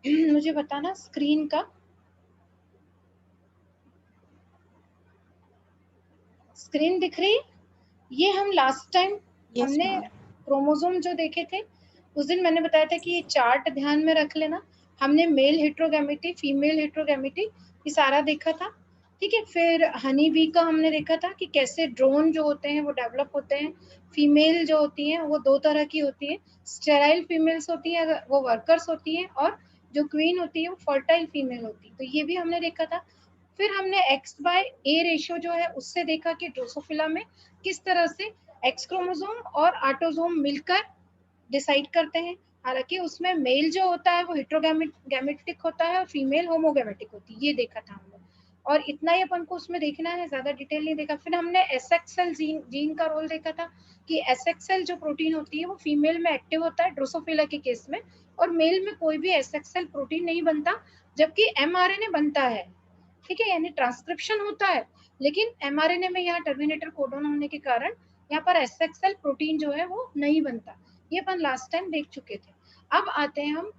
मुझे बताना स्क्रीन का, स्क्रीन दिख रही है? ये हम लास्ट टाइम यस हमने मैम। क्रोमोसोम जो देखे थे, उस दिन मैंने बताया था कि ये चार्ट ध्यान में रख लेना। हमने मेल हेट्रोगैमेटी, फीमेल हेट्रोगैमेटी, ये सारा देखा था। ठीक है, फिर हनी बी का हमने देखा था कि कैसे ड्रोन जो होते हैं वो डेवलप होते हैं। फीमेल जो होती हैं वो दो तरह की होती है, स्टेराइल फीमेल्स होती हैं, वो वर्कर्स होती हैं, और जो क्वीन होती है वो फर्टाइल फीमेल होती है। तो ये भी हमने देखा था। फिर हमने एक्स बाय ए रेशियो जो है उससे देखा कि ड्रोसोफिला में किस तरह से एक्स क्रोमोसोम और ऑटोसोम मिलकर डिसाइड करते हैं। हालांकि उसमें मेल जो होता है वो हेट्रोगैमेटिक होता है और फीमेल होमोगैमेटिक होती है, ये देखा था हमने। और इतना ही अपन को उसमें देखना है, ज्यादा डिटेल नहीं देखा। फिर हमने एसएक्सएल जीन का रोल देखा था कि एसएक्सएल जो प्रोटीन होती है वो फीमेल में एक्टिव होता है ड्रोसोफिला के केस में, और मेल में कोई भी एसएक्सएल प्रोटीन नहीं बनता, जबकि एमआरएनए बनता है। ठीक है, यानी ट्रांसक्रिप्शन होता है, लेकिन एमआरएनए में यहाँ टर्मिनेटर कोडोन होने के कारण यहाँ पर एसएक्सएल प्रोटीन जो है वो नहीं बनता। ये अपन लास्ट टाइम देख चुके थे। अब आते हैं हम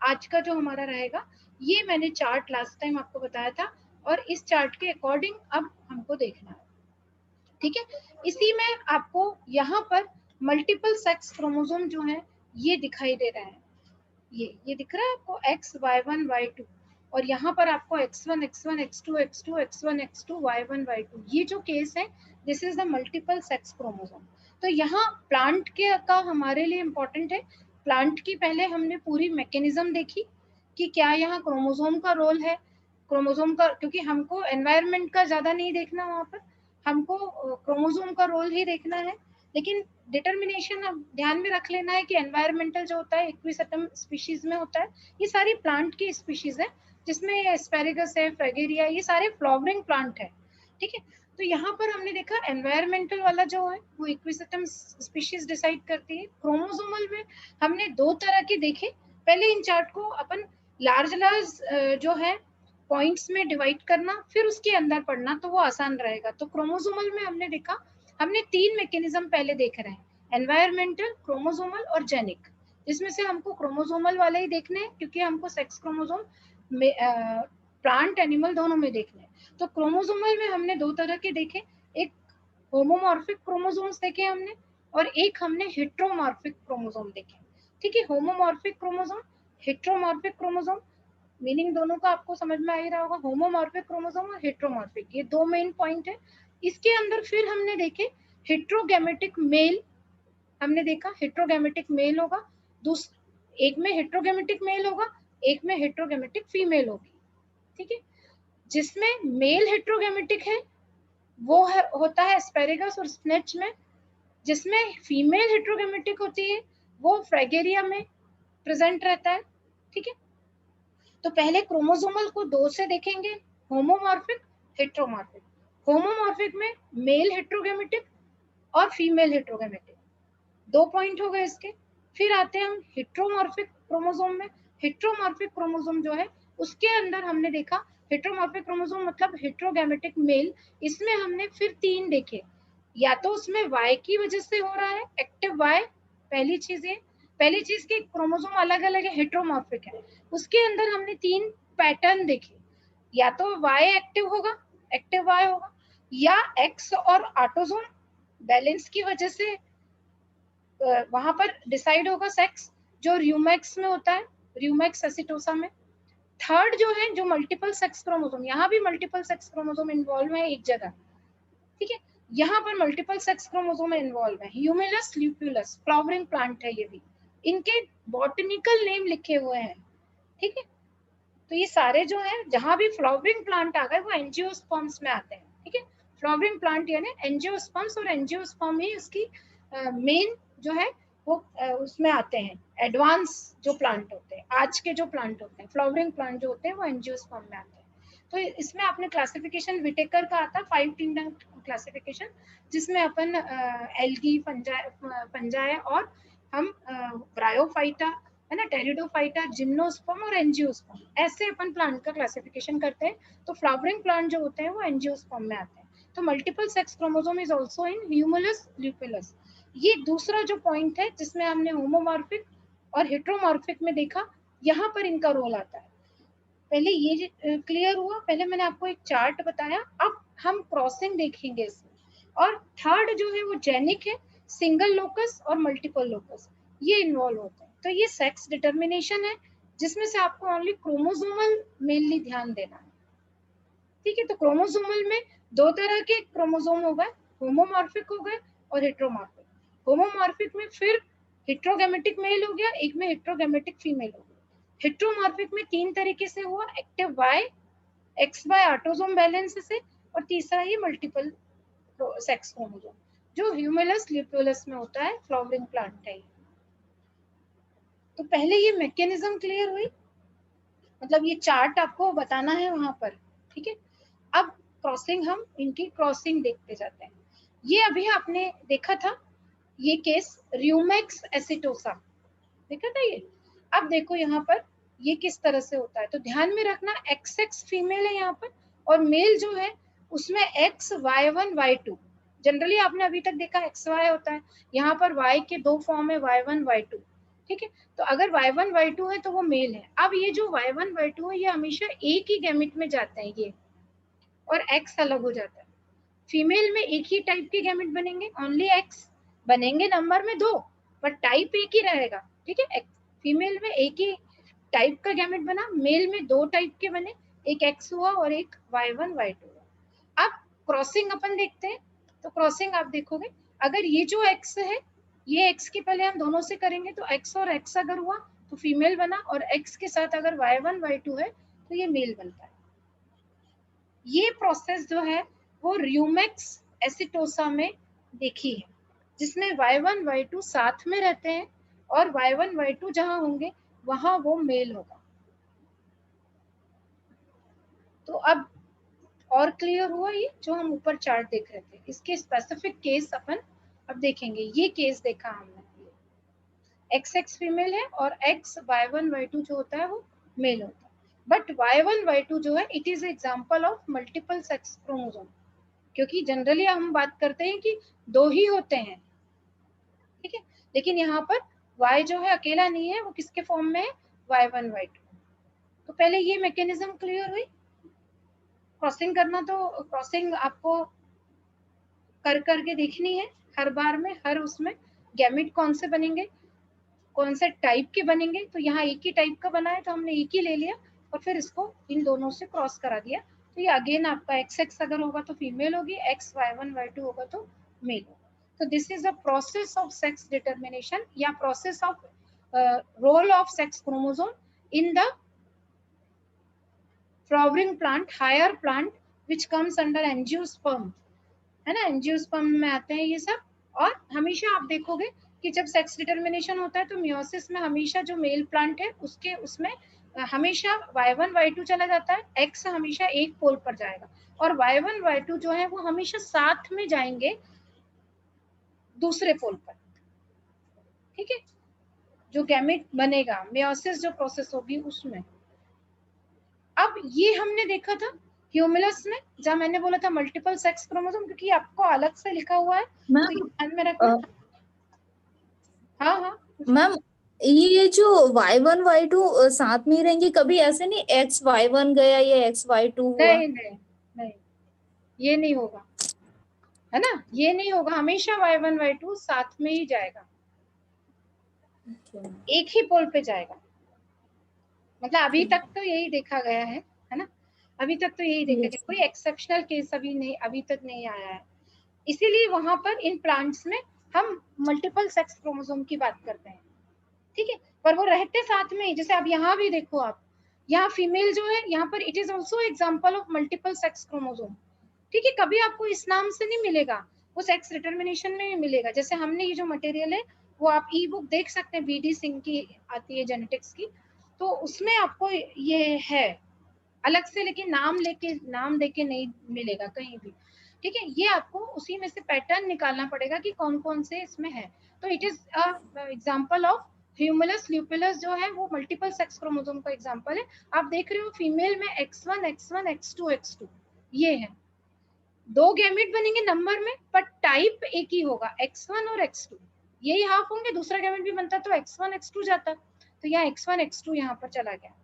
आज का जो हमारा रहेगा, ये मैंने चार्ट लास्ट टाइम आपको बताया था, और इस चार्ट के अकॉर्डिंग अब हमको देखना है। ठीक है, इसी में आपको यहाँ पर मल्टीपल सेक्स क्रोमोसोम जो है ये दिखाई दे रहा है। ये दिख रहा है आपको, X Y one Y two, और यहाँ पर आपको x1 x1 x2 x2 x1 x2 y1 y2, ये जो केस है this is the multiple sex chromosome. तो यहाँ प्लांट के का हमारे लिए इम्पोर्टेंट है। प्लांट की पहले हमने पूरी मैकेनिज्म देखी कि क्या यहाँ क्रोमोसोम का रोल है, क्रोमोसोम का, क्योंकि हमको एनवायरनमेंट का ज्यादा नहीं देखना वहां पर, हमको क्रोमोसोम का रोल ही देखना है। लेकिन डिटर्मिनेशन अब ध्यान में रख लेना है कि एनवायरमेंटल जो होता है इक्विसेटम स्पीशीज में होता है, ये सारी प्लांट की स्पीशीज है, जिसमें एस्पेरेगस है, फ्रेगेरिया, ये सारे फ्लावरिंग प्लांट है। ठीक है, तो यहाँ पर हमने देखा एनवायरमेंटल वाला जो है वो इक्विसेटम स्पीशीज डिसाइड करती है। क्रोमोसोमल में हमने दो तरह के देखे। पहले इन चार्ट को अपन लार्ज लार्ज जो है पॉइंट्स में डिवाइड करना, फिर उसके अंदर पढ़ना, तो वो आसान रहेगा। तो क्रोमोसोमल में हमने देखा, हमने तीन मैकेनिज्म पहले देख रहे हैं, एनवायरमेंटल, क्रोमोसोमल और जेनिक। इसमें से हमको क्रोमोसोमल वाले ही देखने हैं, क्योंकि हमको सेक्स क्रोमोसोम में प्लांट एनिमल दोनों में देखने हैं। तो क्रोमोसोमल में हमने दो तरह के देखे, एक होमोमॉर्फिक क्रोमोसोम्स देखे हमने, और एक हमने हेट्रोमॉर्फिक क्रोमोसोम देखे। ठीक है, homomorphic chromosome, heteromorphic chromosome, meaning दोनों का आपको समझ में आ ही रहा होगा, होमोमॉर्फिक क्रोमोसोम और हेट्रोमॉर्फिक, ये दो मेन पॉइंट है। इसके अंदर फिर हमने देखे हेट्रोगैमेटिक मेल, हमने देखा हेट्रोगैमेटिक मेल होगा, एक में हेट्रोगैमेटिक मेल होगा, एक में हेट्रोगैमेटिक फीमेल होगी। ठीक है, जिसमें मेल हेट्रोगैमेटिक है वो है होता है एस्पेरेगस और स्नेच में, जिसमें फीमेल हेट्रोगैमेटिक होती है वो फ्रेगेरिया में प्रेजेंट रहता है। ठीक है, तो पहले क्रोमोसोमल को दो से देखेंगे, होमोमॉर्फिक, हेट्रोमॉर्फिक। होमोमॉर्फिक में मेल हेट्रोगैमेटिक और फीमेल हेट्रोगैमेटिक, दो पॉइंट हो गए इसके। फिर आते हैं हम हेट्रोमॉर्फिक क्रोमोसोम में। हेट्रोमॉर्फिक क्रोमोसोम जो है उसके अंदर हमने देखा, हेट्रोमॉर्फिक क्रोमोसोम मतलब हेट्रोगैमेटिक मेल, इसमें हमने फिर तीन देखे। या तो उसमें वाई की वजह से हो रहा है, एक्टिव वाई, पहली चीज है, पहली चीज के क्रोमोसोम अलग अलग है, हेट्रोमॉर्फिक है, उसके अंदर हमने तीन पैटर्न देखे। या तो वाई एक्टिव होगा, एक्टिव वाई होगा, या एक्स और ऑटोसोम बैलेंस की वजह से वहां पर डिसाइड होगा सेक्स, जो र्यूमेक्स में होता है, र्यूमेक्स एसिटोसा में। थर्ड जो है, जो मल्टीपल सेक्स क्रोमोसोम, यहाँ भी मल्टीपल सेक्स क्रोमोसोम इन्वॉल्व है एक जगह। ठीक है, यहाँ पर मल्टीपल सेक्स क्रोमोसोम इन्वॉल्व है, ह्यूमिलस ल्यूपुलस, फ्लावरिंग प्लांट है ये भी, इनके बॉटनिकल नेम लिखे हुए हैं। ठीक है, तो ये सारे जो है जहां भी फ्लावरिंग प्लांट आ गए वो एंजियोस्पर्म्स में आते हैं। ठीक है, फ्लावरिंग प्लांट यानी एंजियोस्पर्म्स, और एंजियोस्पर्म ही उसकी मेन जो है वो उसमें आते हैं। एडवांस जो प्लांट होते हैं, आज के जो प्लांट होते हैं, फ्लावरिंग प्लांट जो होते हैं वो एंजियोस्पर्म में आते हैं। तो इसमें आपने क्लासिफिकेशन विटेकर का आता है, 5 किंगडम क्लासिफिकेशन, जिसमें अपन एल्गी, फंजाई और हम ब्रायोफाइटा है ना, टेरिडोफाइटा, जिम्नोस्पर्म और एंजियोस्पर्म, ऐसे अपन प्लांट का क्लासिफिकेशन करते हैं। तो फ्लावरिंग प्लांट जो होते हैं वो एंजियोस्पर्म में आते हैं। तो multiple sex chromosome is also in Humulus lupulus. ये दूसरा जो पॉइंट है जिसमें हमने होमोमॉर्फिक और हेट्रोमॉर्फिक में देखा, यहाँ पर इनका रोल आता है। पहले ये क्लियर हुआ, पहले मैंने आपको एक चार्ट बताया, अब हम क्रॉसिंग देखेंगे इसमें। और थर्ड जो है वो जेनिक है, सिंगल लोकस और मल्टीपल लोकस ये इन्वॉल्व होते हैं। तो ये सेक्स डिटर्मिनेशन है जिसमें से आपको ओनली क्रोमोसोमल मेनली ध्यान देना है, ठीक है। तो क्रोमोसोमल में दो तरह के क्रोमोसोम हो गए, होमोमॉर्फिक हो गए और हेट्रोमॉर्फिक। होमोमॉर्फिक में फिर हेट्रोगैमेटिक मेल हो गया, एक में हेट्रोगैमेटिक फीमेल हो गया। हेट्रोमॉर्फिक में तीन तरीके से हुआ, active Y, X Y autosome balance से, और तीसरा ये मल्टीपल सेक्स क्रोमोसोम जो ह्यूमुलस ल्यूपुलस में होता है, फ्लावरिंग प्लांट है। तो पहले ये मैकेनिज्म क्लियर हुई, मतलब ये चार्ट आपको बताना है वहां पर, ठीक है। अब क्रॉसिंग, हम इनकी क्रॉसिंग देखते जाते हैं। ये अभी आपने देखा था, ये केस र्यूमेक्स एसिटोसा देखा था ये। अब देखो यहाँ पर ये किस तरह से होता है, तो ध्यान में रखना XX फीमेल है यहाँ पर, और मेल जो है उसमें XY1 Y2। जनरली आपने अभी तक देखा XY होता है, यहाँ पर Y के दो फॉर्म है, Y1 Y2, ठीक है। तो अगर Y1 Y2 है तो वो मेल है। अब ये जो Y1 Y2 है ये हमेशा एक ही गैमेट में जाते हैं ये, और X अलग हो जाता है। फीमेल में एक ही टाइप के गैमेट बनेंगे, ओनली X बनेंगे, नंबर में दो, पर टाइप एक ही रहेगा, ठीक है। फीमेल में एक ही टाइप का गैमेट बना, मेल में दो टाइप के बने, एक X हुआ और एक Y1 Y2 हुआ। अब क्रॉसिंग अपन देखते हैं। तो क्रॉसिंग आप देखोगे, अगर ये जो X है, ये X के पहले हम दोनों से करेंगे, तो X और X अगर हुआ तो फीमेल बना, और X के साथ अगर Y1 Y2 है तो ये मेल बनता है। ये प्रोसेस जो है वो र्यूमेक्स एसिटोसा में देखी है, जिसमें Y1 Y2 साथ में रहते हैं, और Y1 Y2 जहां होंगे वहां वो मेल होगा। तो अब और क्लियर हुआ ये जो हम ऊपर चार्ट देख रहे थे, इसके स्पेसिफिक केस अपन अब देखेंगे। ये केस देखा हमने, XX फीमेल है और X Y1 Y2 जो होता है वो मेल होता है। बट Y1 Y2 जो है it is example of multiple sex chromosome, क्योंकि जनरली हम बात करते हैं कि दो ही होते हैं, ठीक है। लेकिन यहाँ पर Y जो है अकेला नहीं है, वो किसके फॉर्म में है, Y1 Y2। तो पहले ये मैकेनिज्म क्लियर हुई। क्रॉसिंग करना, तो क्रॉसिंग आपको कर करके देखनी है हर बार में, हर उसमें गैमेट कौन से बनेंगे, कौन से टाइप के बनेंगे। तो यहाँ एक ही टाइप का बना है तो हमने एक ही ले लिया, और फिर इसको इन दोनों से क्रॉस करा दिया। तो ये अगेन आपका XX अगर होगा तो फीमेल होगी, X Y1 Y2 होगा तो मेल होगा। तो this is a process of sex determination, या process of role of sex chromosome in the flowering plant, higher plant which comes under angiosperm, है ना, एंजियोस्पर्म में आते हैं ये सब। और हमेशा आप देखोगे कि जब सेक्स डिटर्मिनेशन होता है तो मियोसिस में हमेशा जो मेल प्लांट है उसके उसमें हमेशा Y1 Y2 चला जाता है, X हमेशा एक पोल पर जाएगा, और Y1 Y2 जो है वो हमेशा साथ में जाएंगे दूसरे पोल पर, ठीक है। जो गैमेट बनेगा, मियोसिस जो प्रोसेस होगी उसमें। अब ये हमने देखा था ह्यूमुलस में, जहां मैंने बोला था मल्टीपल सेक्स क्रोमोसोम, क्योंकि आपको अलग से लिखा हुआ है तो मैम ध्यान में रखना। हाँ हाँ मैम ये जो Y1 Y2 साथ में ही रहेंगे, कभी ऐसे नहीं XY1 गया या XY2 हुआ? नहीं नहीं नहीं, ये नहीं होगा, है ना, ये नहीं होगा, हमेशा Y1 Y2 साथ में ही जाएगा, एक ही पोल पे जाएगा। मतलब अभी तक तो यही देखा गया है ना, अभी तक तो यही देखा गया, कोई एक्सेप्शनल केस अभी नहीं, अभी तक नहीं आया है। इसीलिए वहां पर इन प्लांट्स में हम मल्टीपल सेक्स क्रोमोसोम की बात करते हैं, ठीक है। पर वो रहते साथ में ही, जैसे अब यहाँ भी देखो आप, यहाँ फीमेल जो है यहाँ पर it is also example of multiple sex chromosome, ठीक है। कभी आपको इस नाम से नहीं मिलेगा, वो सेक्स डिटर्मिनेशन में मिलेगा। जैसे हमने ये जो मटेरियल है वो आप ई बुक देख सकते हैं, BD सिंह की आती है जेनेटिक्स की, तो उसमें आपको ये है अलग से, लेकिन नाम देके नहीं मिलेगा कहीं भी, ठीक है। ये आपको उसी में से पैटर्न निकालना पड़ेगा कि कौन कौन से इसमें है। तो इट इज एग्जाम्पल ऑफ ह्यूमुलस ल्यूपुलस जो है वो मल्टीपल सेक्स क्रोमोसोम का एग्जाम्पल है। आप देख रहे हो फीमेल में X1 X1 X2 X2 ये है, दो गैमेट बनेंगे नंबर में, पर टाइप एक ही होगा, X1 और X2, यही हाफ होंगे। दूसरा गैमेट भी बनता तो X1 X2 जाता, तो यहाँ X1 X2 यहाँ पर चला गया।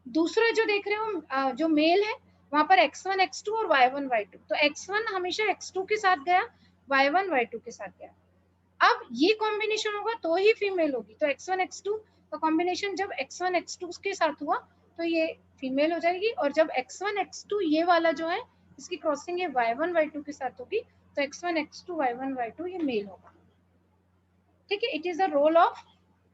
दूसरा जो देख रहे हो जो मेल है वहां पर X1 X2 और Y1 Y2, तो X1 हमेशा X2 के साथ गया, Y1 Y2 के साथ गया। अब ये कॉम्बिनेशन होगा तो ही फीमेल होगी, तो X1 X2 का कॉम्बिनेशन जब X1 X2 के साथ हुआ तो ये फीमेल हो जाएगी, और जब X1 X2 ये वाला जो है इसकी क्रॉसिंग ये Y1 Y2 के साथ होगी तो X1 X2 Y1 Y2 ये मेल होगा। ठीक है, it is the role of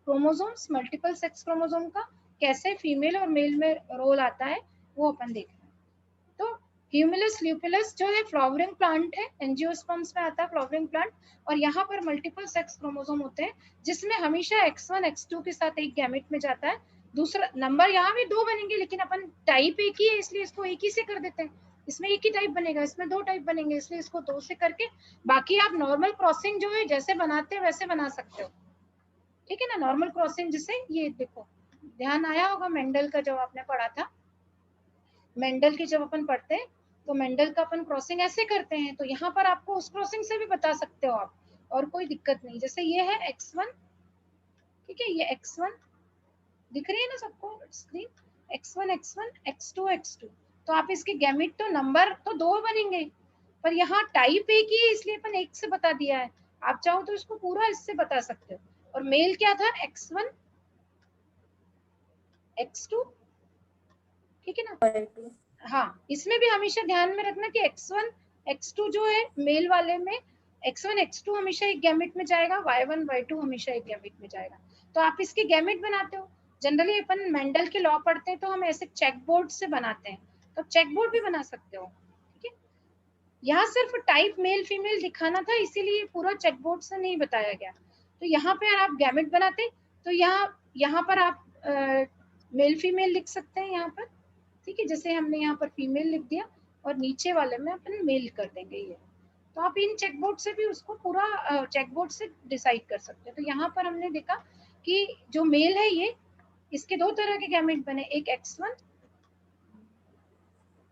chromosomes, multiple sex chromosome का कैसे फीमेल और मेल में रोल आता है वो अपन देख रहे हैं। तो ह्यूमिलस ल्यूपुलस जो है फ्लावरिंग प्लांट है, एंजियोस्पर्म्स में आता है फ्लावरिंग प्लांट, और यहाँ पर मल्टीपल सेक्स क्रोमोसोम होते हैं जिसमें हमेशा X1 X2 के साथ एक गैमेट में जाता है। दूसरा नंबर यहाँ भी 2 बनेंगे, लेकिन अपन टाइप एक ही है इसलिए इसको एक ही से कर देते हैं। इसमें एक ही टाइप बनेगा, इसमें 2 टाइप बनेंगे, इसलिए इसको 2 से करके, बाकी आप नॉर्मल क्रॉसिंग जो है जैसे बनाते हैं वैसे बना सकते हो। ठीक है ना, नॉर्मल क्रॉसिंग जिसे ये देखो, ध्यान आया होगा मेंडल का जब आपने पढ़ा था, मेंडल की जब अपन पढ़ते हैं तो मेंडल का अपन क्रॉसिंग ऐसे करते हैं, तो यहाँ पर आपको उस क्रॉसिंग से भी बता सकते हो आप, और कोई दिक्कत नहीं। जैसे ये है X1, ठीक है, ये X1 दिख रही है ना सबको screen, X1 X1 X2 X2, तो आप इसके गैमेट तो नंबर तो 2 बनेंगे, पर यहाँ टाइप एक ही है इसलिए अपन एक से बता दिया है। आप चाहो तो इसको पूरा इससे बता सकते हो। और मेल क्या था, X1 X2, ठीक है ना। हाँ, इसमें भी हमेशा ध्यान में रखना कि X1 X2 जो है मेल वाले में X1 X2 हमेशा एक गैमेट में जाएगा, Y1 Y2 हमेशा एक गैमेट में जाएगा। तो आप इसके गैमेट बनाते हो, जनरली अपन मेंडल के लॉ पढ़ते हैं तो हम ऐसे चेक बोर्ड से बनाते हैं, तो चेक बोर्ड भी बना सकते हो। ठीक है, यहाँ सिर्फ टाइप मेल फीमेल दिखाना था इसीलिए पूरा चेक बोर्ड से नहीं बताया गया। तो यहाँ पे आप गैमेट बनाते तो यहाँ पर आप मेल फीमेल लिख सकते हैं यहाँ पर। ठीक है, जैसे हमने यहाँ पर फीमेल लिख दिया और नीचे वाले में अपन मेल कर देंगे ये, तो आप इन चेकबोर्ड से भी उसको पूरा चेकबोर्ड से डिसाइड कर सकते हैं। तो यहाँ पर हमने देखा कि जो मेल है ये, इसके 2 तरह के गैमेट बने, एक X1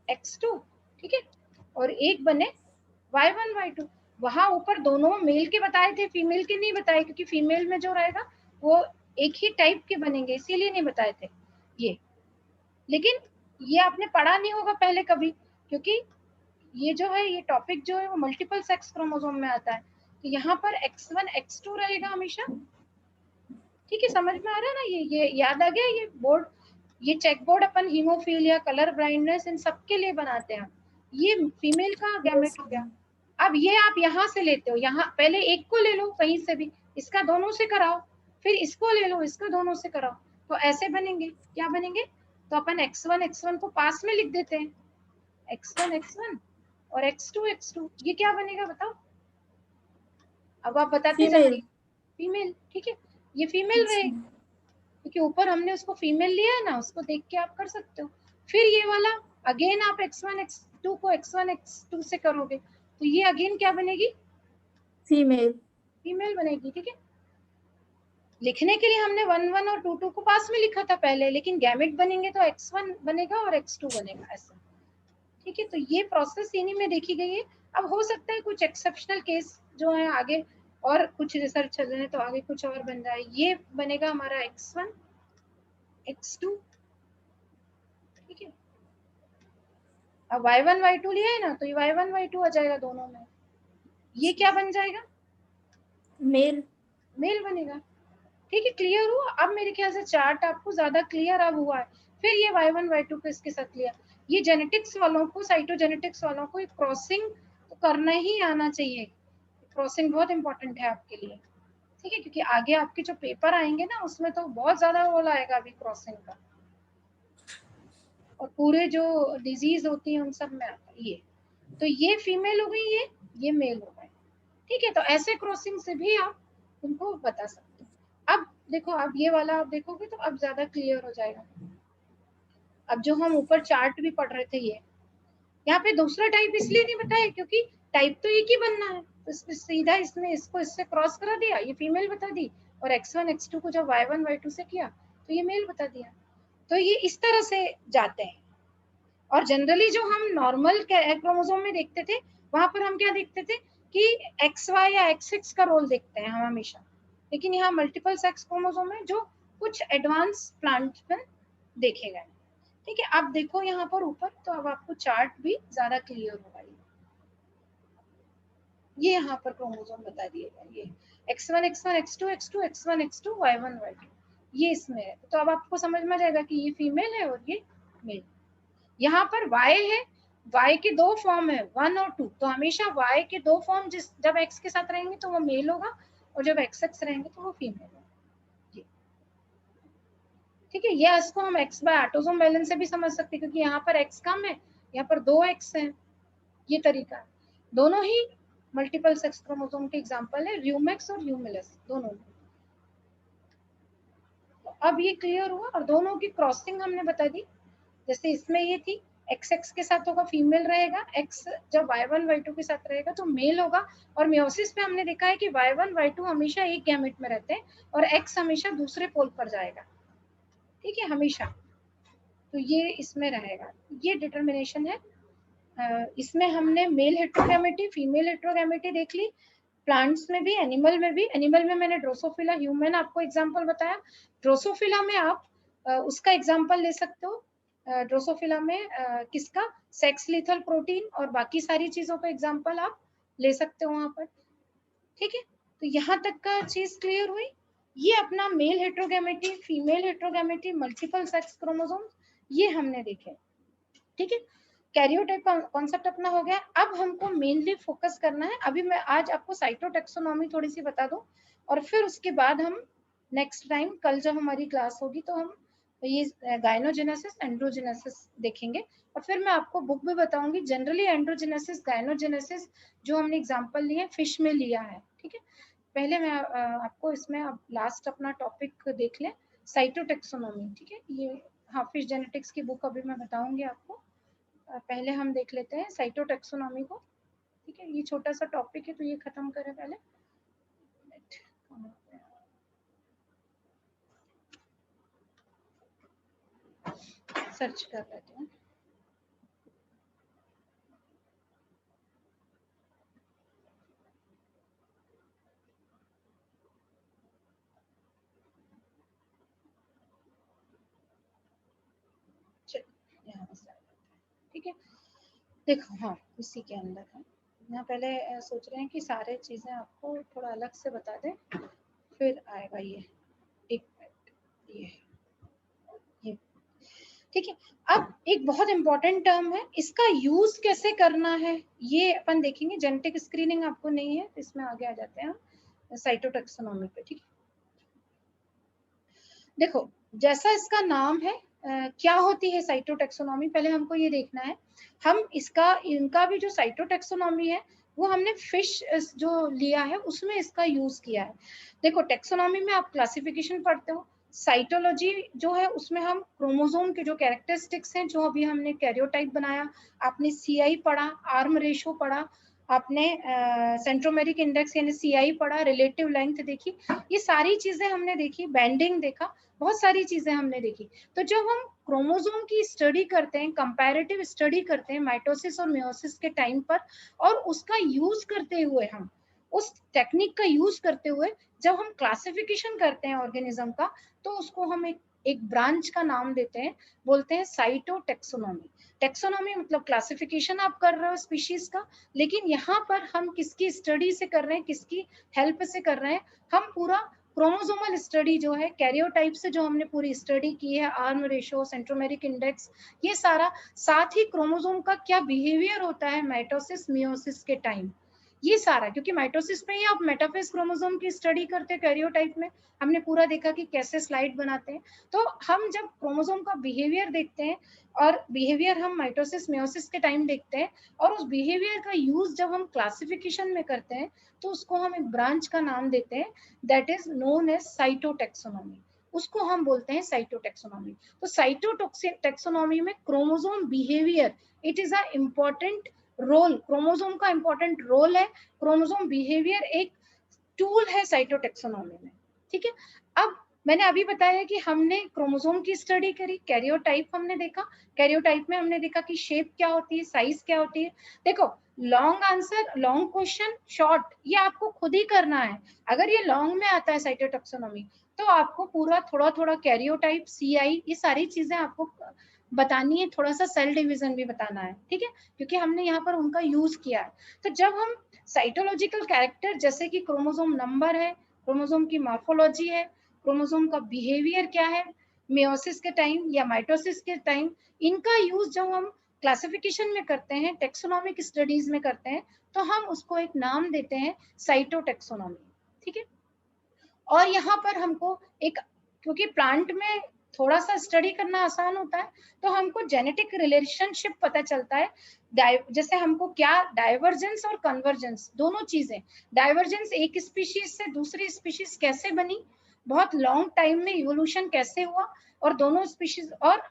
X2, ठीक है, और एक बने Y1 Y2। वहां ऊपर दोनों मेल के बताए थे, फीमेल के नहीं बताए, क्योंकि फीमेल में जो रहेगा वो एक ही टाइप के बनेंगे इसीलिए नहीं बताए थे ये। लेकिन ये आपने पढ़ा नहीं होगा पहले कभी, क्योंकि ये जो है ये टॉपिक जो है वो मल्टीपल सेक्स क्रोमोसोम में आता है। तो यहाँ पर X1 X2 रहेगा हमेशा। ठीक है, समझ में आ रहा है ना, ये याद आ गया। ये बोर्ड, ये चेक बोर्ड अपन हीमोफीलिया, कलर ब्लाइंडनेस, इन सब के लिए बनाते हैं। ये फीमेल का गैमेट हो गया। अब ये आप यहाँ से लेते हो, यहाँ पहले एक को ले लो कहीं से भी, इसका दोनों से कराओ, फिर इसको ले लो, इसका दोनों से कराओ, तो ऐसे बनेंगे। क्या बनेंगे, तो अपन X1 X1 को पास में लिख देते हैं, X1 X1 और X2 X2, ये क्या बनेगा बताओ। अब आप बताते जाना, फीमेल। ठीक है, ये फीमेल रहे क्योंकि ऊपर हमने उसको फीमेल लिया है ना, उसको देख के आप कर सकते हो। फिर ये वाला अगेन आप X1 X2 को X1 X2 से करोगे तो ये अगेन क्या बनेगी, फीमेल, फीमेल बनेगी। ठीक है, लिखने के लिए हमने 1 1 और 2 2 को पास में लिखा था पहले, लेकिन गैमेट बनेंगे तो X1 बनेगा और X2 बनेगा ऐसा। ठीक है, तो ये प्रोसेस इन्हीं में देखी गई है। अब हो सकता है कुछ एक्सेप्शनल केस जो है आगे और कुछ रिसर्च चल रहे हैं तो आगे कुछ और बन जाए। ये बनेगा हमारा X1 X2। ठीक है, अब Y1 Y2 लिया है ना, तो ये Y1 Y2 आ जाएगा दोनों में। ये क्या बन जाएगा, मेल, मेल बनेगा। ठीक है, क्लियर हुआ। अब मेरे ख्याल से चार्ट आपको ज्यादा क्लियर अब हुआ है। फिर ये Y1 Y2 को इसके साथ लिया। ये जेनेटिक्स वालों को, साइटोजेनेटिक्स वालों को क्रॉसिंग तो करना ही आना चाहिए। क्रॉसिंग बहुत इंपॉर्टेंट है आपके लिए। ठीक है, क्योंकि आगे आपके जो पेपर आएंगे ना उसमें तो बहुत ज्यादा रोल आएगा अभी क्रॉसिंग का, और पूरे जो डिजीज होती है उन सब में आता है ये। तो ये फीमेल हो गई, ये मेल हो गए। ठीक है, तो ऐसे क्रॉसिंग से भी आप उनको बता सकते हो। अब देखो, अब ये वाला आप देखोगे तो अब ज्यादा क्लियर हो जाएगा। अब जो हम ऊपर चार्ट भी पढ़ रहे थे, ये यहाँ पे दूसरा टाइप इसलिए नहीं बताया क्योंकि टाइप तो एक ही बनना है, तो सीधा इसने इसको इससे क्रॉस करा दिया, ये फीमेल बता दी, और X1 X2 को जब Y1 Y2 से किया तो ये मेल बता दिया। तो ये इस तरह से जाते हैं। और जनरली जो हम नॉर्मल क्रोमोसोम में देखते थे वहां पर हम क्या देखते थे कि XY या XX का रोल देखते हैं हम हमेशा, लेकिन यहाँ मल्टीपल सेक्स क्रोमोसोम है जो कुछ एडवांस प्लांट में देखे गए। ठीक है, आप देखो यहाँ पर ऊपर, तो अब आपको चार्ट भी ज्यादा क्लियर होगा। ये यहाँ पर क्रोमोसोम बता दिए गए, ये x1 x1 x2 x2 x1 x2 y1 y2, ये इसमें है। तो अब आपको समझ में आ जाएगा कि ये फीमेल है और ये मेल। यहाँ पर y है, y के दो फॉर्म है 1 और 2, तो हमेशा y के दो फॉर्म जब x के साथ रहेंगे तो वो मेल होगा, और जब x रहेंगे तो वो फीमेल होगा। ठीक है, ये इसको हम x बाय ऑटोसोम बैलेंस से भी समझ सकते हैं, क्योंकि यहाँ पर x कम है, यहाँ पर 2x है। ये तरीका, दोनों ही मल्टीपल सेक्स क्रोमोसोम के एग्जांपल है, र्यूमेक्स और ह्यूमिलस दोनों। तो अब ये क्लियर हुआ, और दोनों की क्रॉसिंग हमने बता दी। जैसे इसमें ये थी XX के साथ होगा फीमेल रहेगा, X जब Y1 Y2 के साथ रहेगा तो मेल होगा। और मियोसिस में हमने देखा है कि Y1 Y2 हमेशा एक गैमेट में रहते हैं और X हमेशा दूसरे पोल पर जाएगा। ठीक है, हमेशा। तो ये इसमें रहेगा, ये डिटर्मिनेशन है। इसमें हमने मेल हेट्रोगैमेटी, फीमेल हेट्रोगैमेटी देख ली, प्लांट्स में भी, एनिमल में भी। एनिमल में मैंने ड्रोसोफिला ह्यूमन आपको एग्जांपल बताया। ड्रोसोफिला में आप उसका एग्जांपल ले सकते हो। ड्रोसोफिला में किसका, सेक्स लीथल प्रोटीन और बाकी सारी चीजों का एग्जांपल आप ले सकते हो वहां पर। ठीक है, तो यहाँ तक का चीज क्लियर हुई। ये अपना male heterogamety, female heterogamety, multiple sex chromosome, ये हमने देखे। ठीक है, कैरियोटाइप का कॉन्सेप्ट अपना हो गया। अब हमको मेनली फोकस करना है, अभी मैं आज आपको साइटोटैक्सोनॉमी थोड़ी सी बता दूं, और फिर उसके बाद हम नेक्स्ट टाइम, कल जब हमारी क्लास होगी तो हम ये गायनोजेनेसिस एंड्रोजेनेसिस देखेंगे। और फिर मैं आपको बुक भी बताऊंगी, जनरली एंड्रोजेनेसिस गायनोजेनेसिस जो हमने एग्जांपल लिए फिश में लिया है। ठीक है, पहले मैं आपको इसमें अब लास्ट अपना टॉपिक देख लें, साइटोटैक्सोनॉमी। ठीक है, ये हाँ, फिश जेनेटिक्स की बुक अभी मैं बताऊंगी आपको। पहले हम देख लेते हैं साइटोटैक्सोनॉमी को। ठीक है, ये छोटा सा टॉपिक है तो ये खत्म करें पहले। सर्च कर लेते हैं। ठीक है, देखो हाँ, इसी के अंदर है। यहाँ पहले सोच रहे हैं कि सारे चीजें आपको थोड़ा अलग से बता दें, फिर आएगा ये एक मिनट, ये ठीक है। अब एक बहुत इंपॉर्टेंट टर्म है, इसका यूज कैसे करना है ये अपन देखेंगे। जेनेटिक स्क्रीनिंग आपको नहीं है, इसमें आगे आ जाते हैं हम साइटोटैक्सोनॉमी पे। ठीक है, देखो जैसा इसका नाम है, क्या होती है साइटोटैक्सोनॉमी, पहले हमको ये देखना है। हम इनका भी जो साइटोटैक्सोनॉमी है वो हमने फिश जो लिया है उसमें इसका यूज किया है। देखो टैक्सोनॉमी में आप क्लासिफिकेशन पढ़ते हो, साइटोलॉजी जो है उसमें हम क्रोमोसोम के जो कैरेक्टरिस्टिक्स हैं, जो अभी हमने कैरियोटाइप बनाया, आपने सीआई पढ़ा, आर्म रेशो पढ़ा, आपने सेंट्रोमेरिक इंडेक्स यानी सीआई पढ़ा, रिलेटिव लेंथ देखी, ये सारी चीजें हमने देखी, बैंडिंग देखा, बहुत सारी चीजें हमने देखी। तो जब हम क्रोमोसोम की स्टडी करते हैं, कंपैरेटिव स्टडी करते हैं माइटोसिस और मेयोसिस के टाइम पर, और उसका यूज करते हुए, हम उस टेक्निक का यूज करते हुए जब हम क्लासिफिकेशन करते हैं ऑर्गेनिज्म का, तो उसको हम एक ब्रांच का नाम देते हैं, बोलते हैं साइटोटैक्सोनॉमी। टैक्सोनॉमी मतलब क्लासिफिकेशन आप कर रहे हो स्पीशीज का, लेकिन यहाँ पर हम किसकी स्टडी से कर रहे हैं, किसकी हेल्प से कर रहे हैं, हम पूरा क्रोमोसोमल स्टडी जो है, कैरियोटाइप से जो हमने पूरी स्टडी की है, आर्म रेशो, सेंट्रोमेरिक इंडेक्स, ये सारा, साथ ही क्रोमोसोम का क्या बिहेवियर होता है माइटोसिस मियोसिस के टाइम, ये सारा। क्योंकि माइटोसिस में ही आप मेटाफेज क्रोमोसोम की स्टडी करते हैं, कैरियोटाइप में हमने पूरा देखा कि कैसे स्लाइड बनाते हैं। तो हम जब क्रोमोसोम का बिहेवियर देखते हैं, और बिहेवियर हम माइटोसिस मियोसिस के टाइम देखते हैं, और उस बिहेवियर का यूज जब हम क्लासिफिकेशन में करते हैं, तो उसको हम एक ब्रांच का नाम देते हैं, that is known as cytotaxonomy. उसको हम बोलते हैं साइटोटैक्सोनॉमी। तो साइटोटैक्सोनॉमी में chromosome behaviour, it is a important role, chromosome का इंपॉर्टेंट रोल है। क्रोमोसोम बिहेवियर एक टूल है साइटोटैक्सोनॉमी में। ठीक है, अब मैंने अभी बताया कि हमने क्रोमोसोम की स्टडी करी, कैरियोटाइप हमने देखा, कैरियोटाइप में हमने देखा कि शेप क्या होती है, साइज क्या होती है। देखो long answer, long question, short, ये आपको खुद ही करना है। अगर ये लॉन्ग में आता है साइटोटैक्सोनॉमी, तो आपको पूरा थोड़ा थोड़ा कैरियोटाइप, CI, ये सारी चीजें आपको बतानी है, थोड़ा सा सेल डिवीजन भी बताना है, ठीक है, क्योंकि हमने यहाँ पर उनका यूज किया है। तो जब हम साइटोलॉजिकल कैरेक्टर जैसे कि क्रोमोसोम नंबर है, क्रोमोसोम की मॉर्फोलॉजी है, क्रोमोसोम का बिहेवियर क्या है मेयोसिस के टाइम या माइटोसिस के टाइम, इनका यूज जब हम क्लासिफिकेशन में करते हैं, टेक्सोनॉमिक स्टडीज में करते हैं, तो हम उसको एक नाम देते हैं साइटोटेक्सोनॉमी, ठीक है। और यहाँ पर हमको एक, क्योंकि प्लांट में थोड़ा सा स्टडी करना आसान होता है, तो हमको जेनेटिक रिलेशनशिप पता चलता है। जैसे हमको क्या डाइवर्जेंस और कन्वर्जेंस दोनों चीजें, डाइवर्जेंस एक स्पीशीज से दूसरी स्पीशीज कैसे बनी, बहुत लॉन्ग टाइम में इवोल्यूशन कैसे हुआ, और दोनों स्पीशीज और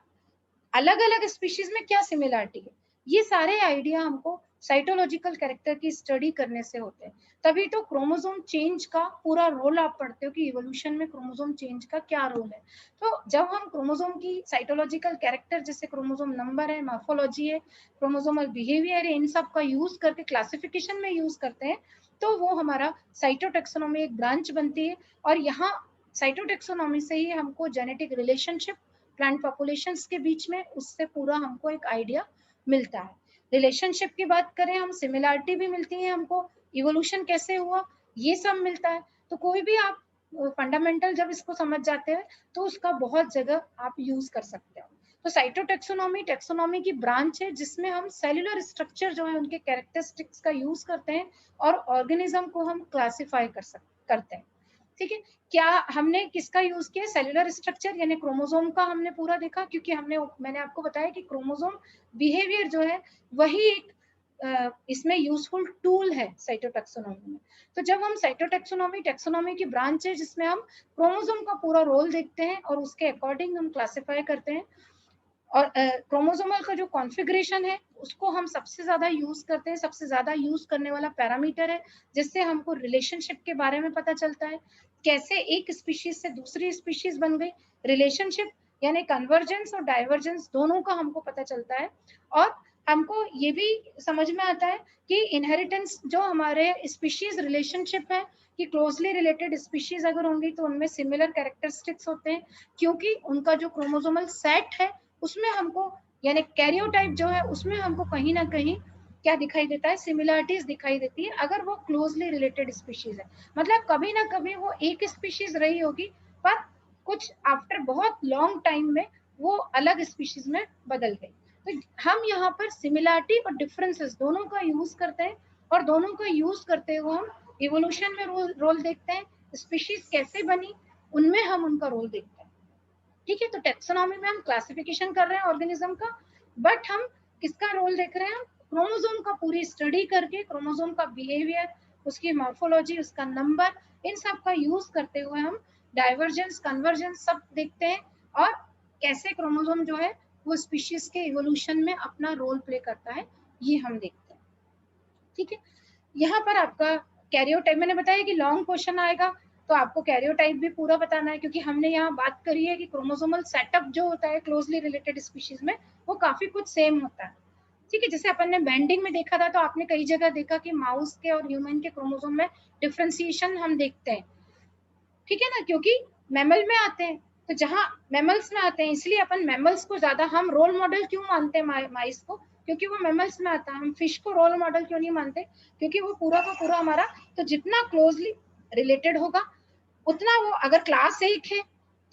अलग अलग स्पीशीज में क्या सिमिलरिटी है, ये सारे आइडिया हमको साइटोलॉजिकल कैरेक्टर की स्टडी करने से होते हैं। तभी तो क्रोमोसोम चेंज का पूरा रोल आप पढ़ते हो कि इवोल्यूशन में क्रोमोसोम चेंज का क्या रोल है। तो जब हम क्रोमोसोम की साइटोलॉजिकल कैरेक्टर जैसे क्रोमोसोम नंबर है, मॉर्फोलॉजी है, क्रोमोसोमल बिहेवियर है, इन सब का यूज करके क्लासिफिकेशन में यूज करते हैं, तो वो हमारा साइटोटेक्सोनॉमी एक ब्रांच बनती है। और यहाँ साइटोटेक्सोनॉमी से ही हमको जेनेटिक रिलेशनशिप प्लांट पॉपुलेशंस के बीच में, उससे पूरा हमको एक आइडिया मिलता है। रिलेशनशिप की बात करें हम, सिमिलरिटी भी मिलती है हमको, इवोल्यूशन कैसे हुआ ये सब मिलता है। तो कोई भी आप फंडामेंटल जब इसको समझ जाते हैं तो उसका बहुत जगह आप यूज कर सकते हो। तो साइटोटेक्सोनॉमी टेक्सोनॉमी की ब्रांच है जिसमें हम सेल्यूलर स्ट्रक्चर जो है उनके कैरेक्टरिस्टिक्स का यूज करते हैं और ऑर्गेनिज्म को हम क्लासिफाई करते हैं, ठीक है। क्या हमने किसका यूज किया, सेल्यूलर स्ट्रक्चर यानी क्रोमोसोम का हमने पूरा देखा, क्योंकि मैंने आपको बताया कि क्रोमोसोम बिहेवियर जो है वही एक इसमें यूजफुल टूल है साइटोटेक्सोनॉमी में। तो जब हम साइटोटेक्सोनॉमी टेक्सोनॉमी की ब्रांच है जिसमें हम क्रोमोसोम का पूरा रोल देखते हैं और उसके अकॉर्डिंग हम क्लासिफाई करते हैं। और क्रोमोसोमल का जो कॉन्फ़िगरेशन है उसको हम सबसे ज्यादा यूज करते हैं, सबसे ज्यादा यूज करने वाला पैरामीटर है, जिससे हमको रिलेशनशिप के बारे में पता चलता है, कैसे एक स्पीशीज से दूसरी स्पीशीज बन गई, रिलेशनशिप यानी कन्वर्जेंस और डाइवर्जेंस दोनों का हमको पता चलता है। और हमको ये भी समझ में आता है कि इनहेरिटेंस जो हमारे स्पीशीज रिलेशनशिप है, कि क्लोजली रिलेटेड स्पीशीज अगर होंगी तो उनमें सिमिलर कैरेक्टरिस्टिक्स होते हैं, क्योंकि उनका जो क्रोमोसोमल सेट है उसमें हमको यानी कैरियोटाइप जो है उसमें हमको कहीं ना कहीं क्या दिखाई देता है, सिमिलरिटीज दिखाई देती है अगर वो क्लोजली रिलेटेड स्पीशीज है। मतलब कभी ना कभी वो एक स्पीशीज रही होगी, पर कुछ आफ्टर बहुत लॉन्ग टाइम में वो अलग स्पीशीज में बदल गई। तो हम यहाँ पर सिमिलरिटी और डिफरेंसेस दोनों का यूज करते हैं, और दोनों का यूज करते हुए हम इवोल्यूशन में रोल देखते हैं, स्पीशीज कैसे बनी उनमें हम उनका रोल देखते हैं, ठीक है। तो टेक्सोनॉमी में हम क्लासिफिकेशन कर रहे हैं ऑर्गेनिज्म का, बट हम किसका रोल देख रहे हैं, क्रोमोसोम का पूरी स्टडी करके क्रोमोसोम का बिहेवियर, उसकी मॉर्फोलॉजी, उसका नंबर, इन सब का यूज करते हुए हम डाइवर्जेंस कन्वर्जेंस सब देखते हैं, और कैसे क्रोमोसोम जो है वो स्पीशीज के इवोल्यूशन में अपना रोल प्ले करता है, ये हम देखते हैं, ठीक है। यहाँ पर आपका कैरियोटाइप मैंने बताया कि लॉन्ग क्वेश्चन आएगा, तो आपको कैरियोटाइप भी पूरा बताना है, क्योंकि हमने यहाँ बात करी है कि क्रोमोसोमल सेटअप जो होता है क्लोजली रिलेटेड स्पीशीज में वो काफी कुछ सेम होता है, ठीक है। जैसे अपन ने बैंडिंग में देखा था, तो आपने कई जगह देखा कि माउस के और ह्यूमन के क्रोमोसोम में डिफ्रेंसिएशन हम देखते हैं, ठीक है ना, क्योंकि मैमल में आते हैं, तो जहाँ मैमल्स में आते हैं इसलिए अपन मैमल्स को ज्यादा हम रोल मॉडल क्यों मानते हैं माइस को, क्योंकि वो मैमल्स में आता है। हम फिश को रोल मॉडल क्यों नहीं मानते, क्योंकि वो पूरा का पूरा हमारा, तो जितना क्लोजली रिलेटेड होगा उतना वो, अगर क्लास एक है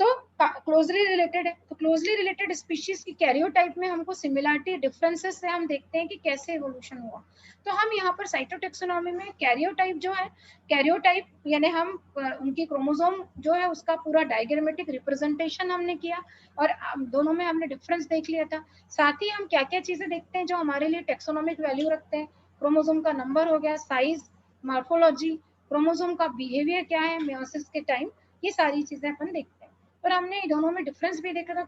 तो क्लोजली रिलेटेड है, तो क्लोजली रिलेटेड स्पीशीज की कैरियोटाइप में हमको सिमिलरिटी डिफरेंसेस से हम देखते हैं कि कैसे इवोल्यूशन हुआ। तो हम यहाँ पर साइटोटेक्सोनॉमी में कैरियोटाइप जो है, कैरियोटाइप यानी हम उनकी क्रोमोसोम जो है उसका पूरा डायग्रामेटिक रिप्रेजेंटेशन हमने किया, और दोनों में हमने डिफरेंस देख लिया था। साथ ही हम क्या क्या चीजें देखते हैं जो हमारे लिए टेक्सोनॉमिक वैल्यू रखते हैं, क्रोमोसोम का नंबर हो गया, साइज, मॉर्फोलॉजी, क्रोमोसोम का बिहेवियर क्या है मेयोसिस के टाइम, ये सारी चीजें अपन देखते हैं। और हमने दोनों में डिफरेंस भी देखा था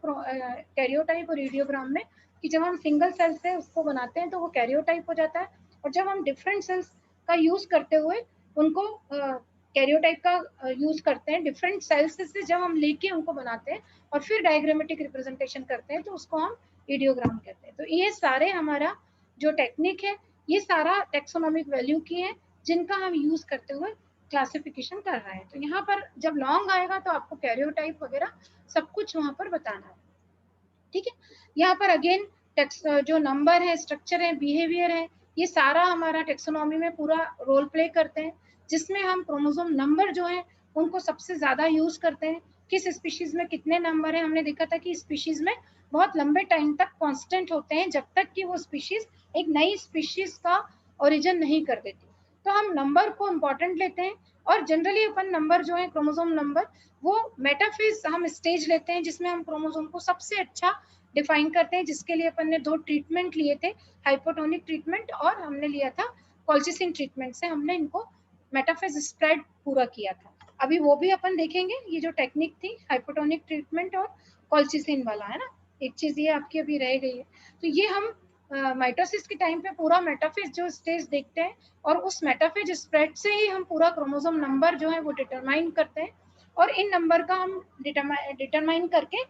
कैरियोटाइप और रेडियोग्राम में, कि जब हम सिंगल सेल से उसको बनाते हैं तो वो कैरियोटाइप हो जाता है, और जब हम डिफरेंट सेल्स का यूज करते हुए उनको कैरियोटाइप का यूज करते हैं, डिफरेंट सेल्स से जब हम लेके उनको बनाते हैं और फिर डायग्रामेटिक रिप्रेजेंटेशन करते हैं तो उसको हम रेडियोग्राम कहते हैं। तो ये सारे हमारा जो टेक्निक है ये सारा टेक्सोनॉमिक वैल्यू की है, जिनका हम यूज करते हुए क्लासिफिकेशन कर रहा है। तो यहाँ पर जब लॉन्ग आएगा तो आपको कैरियोटाइप वगैरह सब कुछ वहाँ पर बताना है, ठीक है। यहाँ पर अगेन टेक्स्ट जो नंबर है, स्ट्रक्चर है, बिहेवियर है, ये सारा हमारा टेक्सोनॉमी में पूरा रोल प्ले करते हैं, जिसमें हम क्रोमोसोम नंबर जो है उनको सबसे ज्यादा यूज करते हैं। किस स्पीशीज में कितने नंबर है, हमने देखा था कि स्पीशीज में बहुत लंबे टाइम तक कांस्टेंट होते हैं जब तक कि वो स्पीशीज एक नई स्पीशीज का ओरिजिन नहीं कर देती। तो हम नंबर को इम्पोर्टेंट लेते हैं, और जनरली अपन नंबर जो है क्रोमोसोम नंबर, वो मेटाफेज हम स्टेज लेते हैं जिसमें हम क्रोमोसोम को सबसे अच्छा डिफाइन करते हैं, जिसके लिए अपन ने 2 ट्रीटमेंट लिए थे, हाइपोटोनिक ट्रीटमेंट और हमने लिया था कॉल्चिसिन ट्रीटमेंट से हमने इनको मेटाफेज स्प्रेड पूरा किया था। अभी वो भी अपन देखेंगे, ये जो टेक्निक थी हाइपोटोनिक ट्रीटमेंट और कॉल्चिसिन वाला, है ना। एक चीज ये आपकी अभी रह गई है। तो ये हम माइटोसिस के टाइम पे पूरा मेटाफेज जो स्टेज देखते हैं, और उस मेटाफेज स्प्रेड से ही हम पूरा क्रोमोसोम नंबर जो है वो डिटरमाइन करते हैं, और इन नंबर का हम डिटरमाइन करके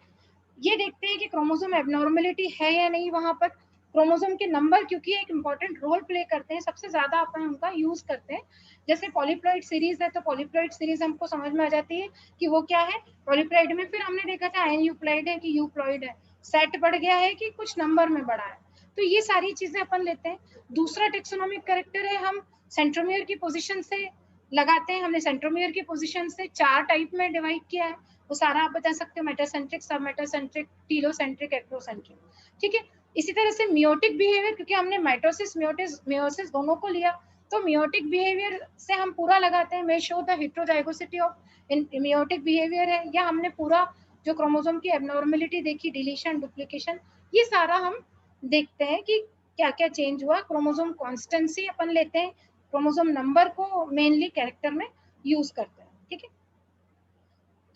ये देखते हैं कि क्रोमोसोम एबनॉर्मेलिटी है या नहीं वहां पर। क्रोमोसोम के नंबर क्योंकि एक इम्पॉर्टेंट रोल प्ले करते हैं, सबसे ज्यादा अपन उनका यूज करते हैं। जैसे पॉलीप्लॉइड सीरीज है तो पॉलीप्लॉइड सीरीज हमको समझ में आ जाती है कि वो क्या है पॉलीप्लॉइड में। फिर हमने देखा था एन यूप्लॉइड है कि यूप्लॉइड है, सेट बढ़ गया है कि कुछ नंबर में बढ़ा है। तो ये सारी चीजें अपन लेते हैं। दूसरा टेक्सोनोमिक कैरेक्टर है, हम सेंट्रोमियर की पोजिशन से लगाते हैं। हमने सेंट्रोमियर की पोजिशन से 4 टाइप में डिवाइड किया है, वो सारा आप बता सकते हो, मेटासेंट्रिक, सब मेटासेंट्रिक, टीलोसेंट्रिक, एक्टोसेंट्रिक, ठीक है। इसी तरह से मियोटिक बिहेवियर, क्योंकि हमने माइटोसिस मियोसिस दोनों को लिया, तो मियोटिक बिहेवियर से हम पूरा लगाते हैं। May show the heterozygosity of meiotic behaviour है, या हमने पूरा जो क्रोमोसोम की एबनॉर्मेलिटी देखी, डिलीशन, डुप्लीकेशन, ये सारा हम देखते हैं कि क्या क्या चेंज हुआ। क्रोमोसोम कॉन्स्टेंसी अपन लेते हैं, क्रोमोसोम नंबर को मेनली कैरेक्टर में यूज करते हैं, ठीक है।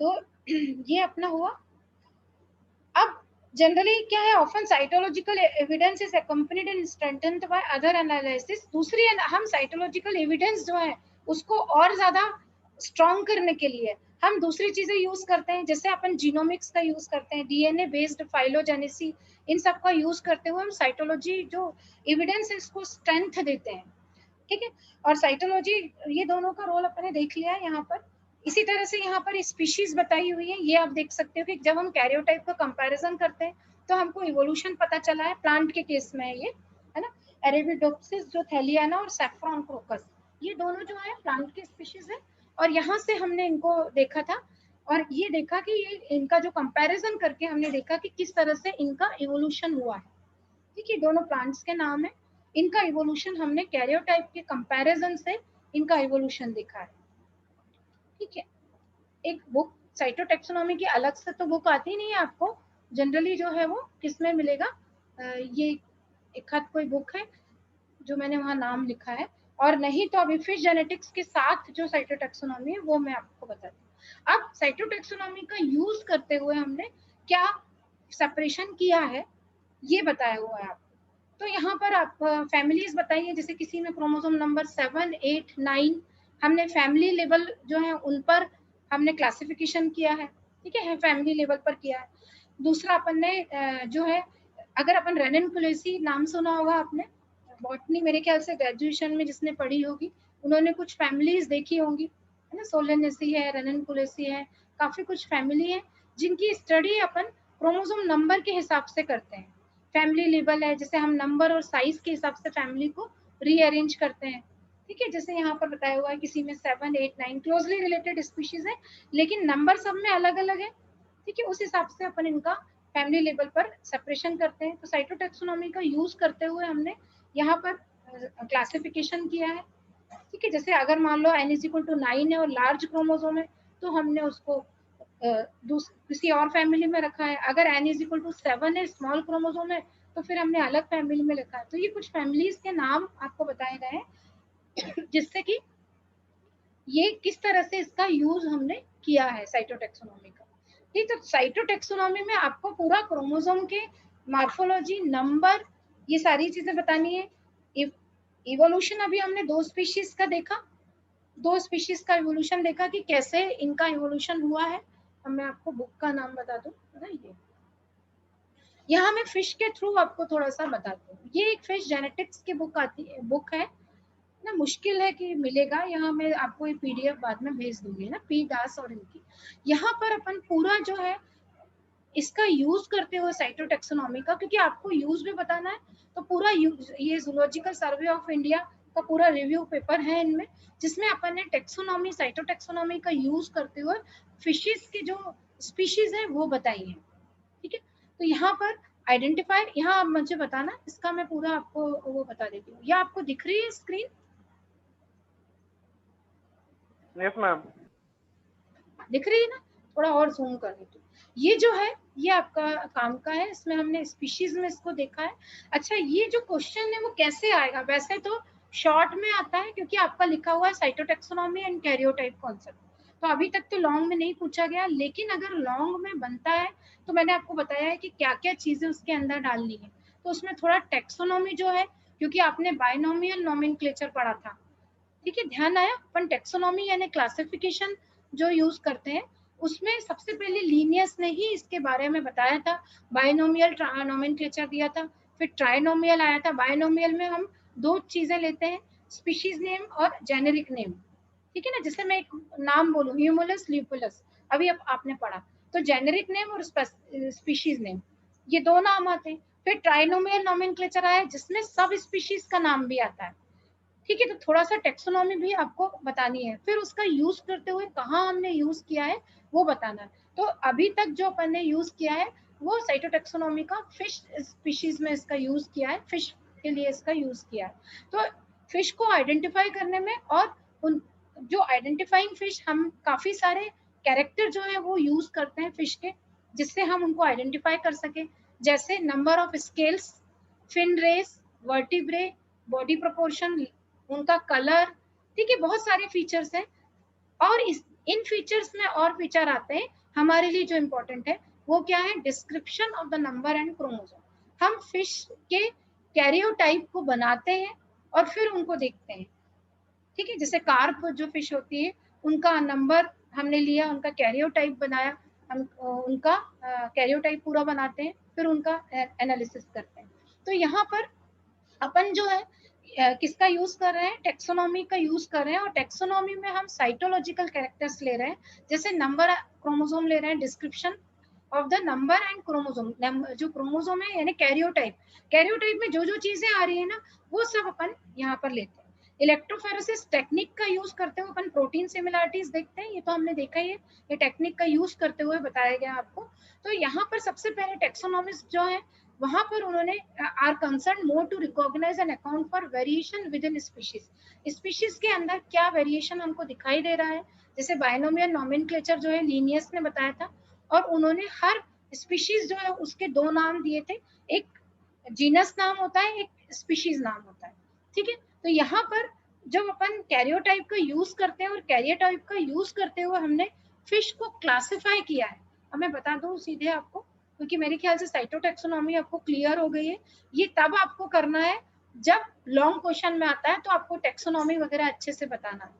तो ये अपना हुआ। अब जनरली क्या है, often cytological evidence is accompanied and strengthened by other analysis. दूसरी हम साइटोलॉजिकल एविडेंस जो है उसको और ज्यादा स्ट्रॉन्ग करने के लिए हम दूसरी चीजें यूज करते हैं, जैसे अपन जीनोमिक्स का यूज करते हैं, डीएनए बेस्ड फाइलोजेनेसी, इन सब का यूज करते हुए हम साइटोलॉजी जो एविडेंस है इसको स्ट्रेंथ देते हैं, ठीक है। और साइटोलॉजी, ये दोनों का रोल अपने देख लिया है यहाँ पर। इसी तरह से यहाँ पर स्पीशीज बताई हुई है, ये आप देख सकते हो कि जब हम कैरियोटाइप का कंपैरिजन करते हैं तो हमको इवोल्यूशन पता चला है। प्लांट के केस में ये है ना, एरेबिडोप्सिस जो थैलियाना और सैफ्रॉन क्रोकस, ये दोनों जो है प्लांट के स्पीशीज है, और यहाँ से हमने इनको देखा था, और ये देखा कि ये इनका जो कंपैरिजन करके हमने देखा कि किस तरह से इनका इवोल्यूशन हुआ है, ठीक है। दोनों प्लांट्स के नाम है, इनका इवोल्यूशन हमने कैरियोटाइप के कंपैरिजन से इनका इवोल्यूशन देखा है, ठीक है। एक बुक साइटोटैक्सोनॉमी की अलग से तो बुक आती नहीं है आपको, जनरली जो है वो किसमें मिलेगा, ये एक हाथ कोई बुक है जो मैंने वहाँ नाम लिखा है, और नहीं तो अभी फिश जेनेटिक्स के साथ जो साइटोटैक्सोनॉमी है वो मैं आपको बताती हूँ। अब साइटोटैक्सोनॉमी का यूज करते हुए हमने क्या सेपरेशन किया है ये बताया हुआ है आपको। तो यहाँ पर आप फैमिलीज बताइए, जैसे किसी में क्रोमोसोम नंबर 7, 8, 9, हमने फैमिली लेवल जो है उन पर हमने क्लासिफिकेशन किया है, ठीक है, फैमिली लेवल पर किया है। दूसरा अपन ने जो है, अगर अपन रेनिनकुलेसी नाम सुना होगा आपने, बॉटनी मेरे ख्याल से ग्रेजुएशन में जिसने पढ़ी होगी उन्होंने कुछ फैमिलीज देखी होंगी, है ना, सोलेनेसी है, रेनिनकुलेसी है, काफी कुछ फैमिली है जिनकी स्टडी अपन क्रोमोसोम नंबर के हिसाब से करते हैं। फैमिली लेवल है, जैसे हम नंबर और साइज के हिसाब से फैमिली को रीअरेंज करते हैं, ठीक है। जैसे यहाँ पर बताया हुआ है किसी में 7, 8, 9 क्लोजली रिलेटेड स्पीशीज है, लेकिन नंबर सब में अलग अलग है, ठीक है। उस हिसाब से अपन इनका फैमिली लेवल पर सेपरेशन करते हैं। तो साइटोटैक्सोनॉमी का यूज करते हुए हमने यहाँ पर क्लासिफिकेशन किया है, ठीक है। जैसे अगर मान लो n इज इक्वल टू 9 है और लार्ज क्रोमोसोम है तो हमने उसको किसी और फैमिली में रखा है। अगर n इज इक्वल टू 7 है, स्मॉल क्रोमोसोम है, तो फिर हमने अलग फैमिली में रखा है। तो ये कुछ फैमिलीज के नाम आपको बताए गए हैं जिससे कि ये किस तरह से इसका यूज हमने किया है साइटोटैक्सोनॉमी का। ठीक, तो साइटोटैक्सोनॉमी में आपको पूरा क्रोमोसोम के मॉर्फोलॉजी, नंबर, ये सारी चीजें बतानी है। इवोल्यूशन अभी हमने 2 स्पीशीज का देखा, 2 स्पीशीज का इवोल्यूशन देखा कि कैसे इनका इवोल्यूशन हुआ है। अब मैं आपको बुक का नाम बता दूं, है ना, ये यहाँ मैं फिश के थ्रू आपको थोड़ा सा बताती हूँ। ये एक फिश जेनेटिक्स की बुक आती है, बुक है, ना मुश्किल है कि मिलेगा। यहाँ मैं आपको ये पीडीएफ बाद में भेज दूंगी ना, पी दास और इनकी। यहाँ पर अपन पूरा जो है इसका यूज करते हुए साइटोटेक्सोनॉमी का, क्योंकि आपको यूज भी बताना है, तो पूरा ये जूलॉजिकल सर्वे ऑफ इंडिया का पूरा रिव्यू पेपर है इनमें, जिसमें अपन ने टेक्सोनॉमी साइटोटेक्सोनॉमी का यूज करते हुए फिशेस की जो स्पीशीज है वो बताई है। ठीक है, तो यहाँ पर आइडेंटिफाई, यहाँ आप मुझे बताना, इसका मैं पूरा आपको वो बता देती हूँ। या आपको दिख रही है स्क्रीन? Yes ma'am. दिख रही है ना? थोड़ा और जूम कर देती हूँ। ये जो है ये आपका काम का है, इसमें हमने स्पीशीज में इसको देखा है। अच्छा, ये जो क्वेश्चन है वो कैसे आएगा? वैसे तो शॉर्ट में आता है, क्योंकि आपका लिखा हुआ है साइटोटेक्सोनॉमी एंड कैरियोटाइप कॉन्सेप्ट, तो अभी तक तो लॉन्ग में नहीं पूछा गया। लेकिन अगर लॉन्ग में बनता है तो मैंने आपको बताया है कि क्या क्या चीजें उसके अंदर डालनी है। तो उसमें थोड़ा टेक्सोनॉमी जो है, क्योंकि आपने बायनोमियल नोमेनक्लेचर पढ़ा था, ठीक है, ध्यान आया? अपन टेक्सोनॉमी यानी क्लासिफिकेशन जो यूज करते हैं, उसमें सबसे पहले लीनियस ने ही इसके बारे में बताया था। बायनोमियल नोमेनक्लेचर दिया था, फिर ट्राइनोमियल आया था। बायनोमियल में हम दो चीजें लेते हैं, स्पीशीज नेम और जेनेरिक नेम, ठीक है ना? जैसे मैं एक नाम बोलूं, ह्यूमुलस ल्यूपुलस, अभी अब आपने पढ़ा, तो जेनेरिक नेम और स्पीशीज नेम, ये दो नाम आते हैं। फिर ट्राइनोमियल नोमेनक्लेचर आया, जिसमें सब स्पीशीज का नाम भी आता है। ठीक है, तो थोड़ा सा टेक्सोनॉमी भी आपको बतानी है, फिर उसका यूज करते हुए कहाँ हमने यूज किया है वो बताना है। तो अभी तक जो अपन ने यूज किया है वो साइटोटेक्सोनॉमी का फिश स्पीशीज में इसका यूज किया है, फिश के लिए इसका यूज किया है। तो फिश को आइडेंटिफाई करने में, और उन जो आइडेंटिफाइंग फिश, हम काफी सारे कैरेक्टर जो है वो यूज करते हैं फिश के, जिससे हम उनको आइडेंटिफाई कर सके। जैसे number of scales, fin rays, vertebrae, body proportion, उनका कलर, ठीक है, बहुत सारे फीचर्स हैं। और इन फीचर्स में और फीचर आते हैं हमारे लिए जो इम्पोर्टेंट है, वो क्या है? Description of the number and chromosome. हम फिश के कैरियोटाइप को बनाते हैं और फिर उनको देखते हैं, ठीक है। जैसे कार्प जो फिश होती है, उनका नंबर हमने लिया, उनका कैरियोटाइप बनाया, हम उनका कैरियोटाइप पूरा बनाते हैं, फिर उनका एनालिसिस करते हैं। तो यहाँ पर अपन जो है किसका यूज कर रहे हैं? टेक्सोनॉमी का यूज कर रहे हैं। और टेक्सोनॉमी में हम साइटोलॉजिकल कैरेक्टर्स ले रहे हैं, जैसे नंबर क्रोमोसोम ले रहे हैं, description of the number and chromosome, जो क्रोमोसोम है यानी कैरियोटाइप, कैरियोटाइप में जो जो चीजें आ रही है ना, वो सब अपन यहाँ पर लेते हैं। इलेक्ट्रोफोरेसिस टेक्निक का यूज करते हुए अपन प्रोटीन सिमिलरिटीज देखते हैं, ये तो हमने देखा ही है, ये टेक्निक का यूज करते हुए बताया गया आपको। तो यहाँ पर सबसे पहले टेक्सोनॉमिस्ट जो है, वहां पर उन्होंने are concerned more to recognise and account for variation within species. Species के अंदर क्या वेरिएशन हमको दिखाई दे रहा है, जैसे बायनोमियल नोमेनक्लेचर जो है लीनियस ने बताया था, और उन्होंने हर स्पीशीज जो है उसके दो नाम दिए थे, एक जीनस नाम होता है, एक स्पीशीज नाम होता है, ठीक है। तो यहाँ पर जब अपन कैरियोटाइप का यूज करते हैं, और कैरियोटाइप का यूज करते हुए हमने फिश को क्लासिफाई किया है, अब मैं बता दूं सीधे आपको, क्योंकि मेरे ख्याल से साइटोटेक्सोनॉमी आपको क्लियर हो गई है। ये तब आपको करना है जब लॉन्ग क्वेश्चन में आता है, तो आपको टेक्सोनॉमी वगैरह अच्छे से बताना है,